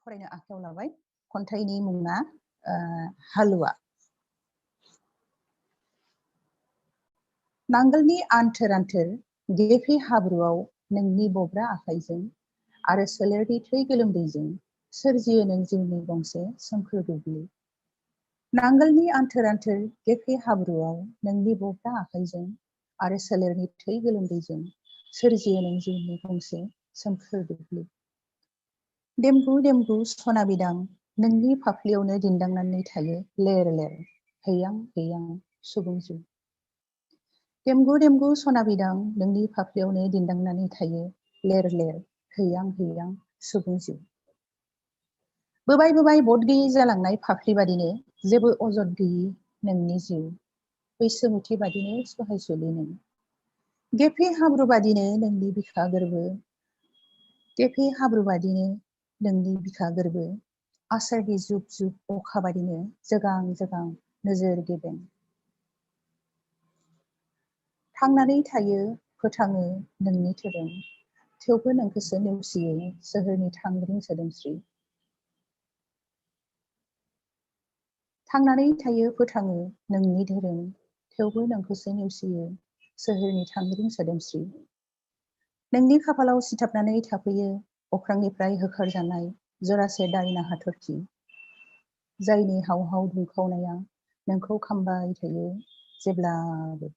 फरायनो आखायाव लाबाय। खन्थाइनि मुङा हालुवा। नांगोलनि आन्थोर आन्थोर गेफे हाब्रुआव नोंनि बब्रा आखाइजों आरो सोलेरनि थै गोलोमदैजों सोरजियो नों जिउनि गंसे सोमखोर दुब्लि। नांगोलनि आन्थोर आन्थोर गेफे हाब्रुआव नोंनि बब्रा आखाइजों आरो सोलेरनि थै गोलोमदैजों सोरजियो नों जिउनि गंसे सोमखोर दुब्लि। देमगु देमगु सना बिदां नोंनि फाफ्लियावनो दिन्दांनानै थायो लेर लेर हैयां हैयां सुबुं जिउ। देमगु देमगु सना बिदां नोंनि फाफ्लियावनो दिन्दांनानै थायो लेर लेर हैयां हैयां सुबुं जिउ। बोबाय बोबाय बद गैयै जालांनाय फाफ्लि बादिनो जेबो अजद गैयि नोंनि जिउ। बैसोमुथि बादिनो सहायसुलि नों। गेफे हाब्रु बादिनो नोंनि बिखा गोरबो, गेफे हाब्रु बादिनो नोंनि बिखा गोरबो, आसारनि जुब जुब अखा बादिनो जोगां जोगां नोजोर गेबें। थांनानै थायो फोथाङो नोंनि धोरोम, थेवबो नोंखौसो नेवसियो सोहोरनि थांग्रिं सोदोमस्रि। थांनानै थायो फोथाङो नोंनि धोरोम, थेवबो नोंखौसो नेवसियो सोहोरनि थांग्रिं सोदोमस्रि। नोंनि खाफालाव सिथाबनानै थाफैयो अख्रांनिफ्राय होखारजानाय जरासे दायना हाथरखि, जायनि हाव हाव दुंखावनाया नोंखौ खामबाय थायो जेब्लाबो।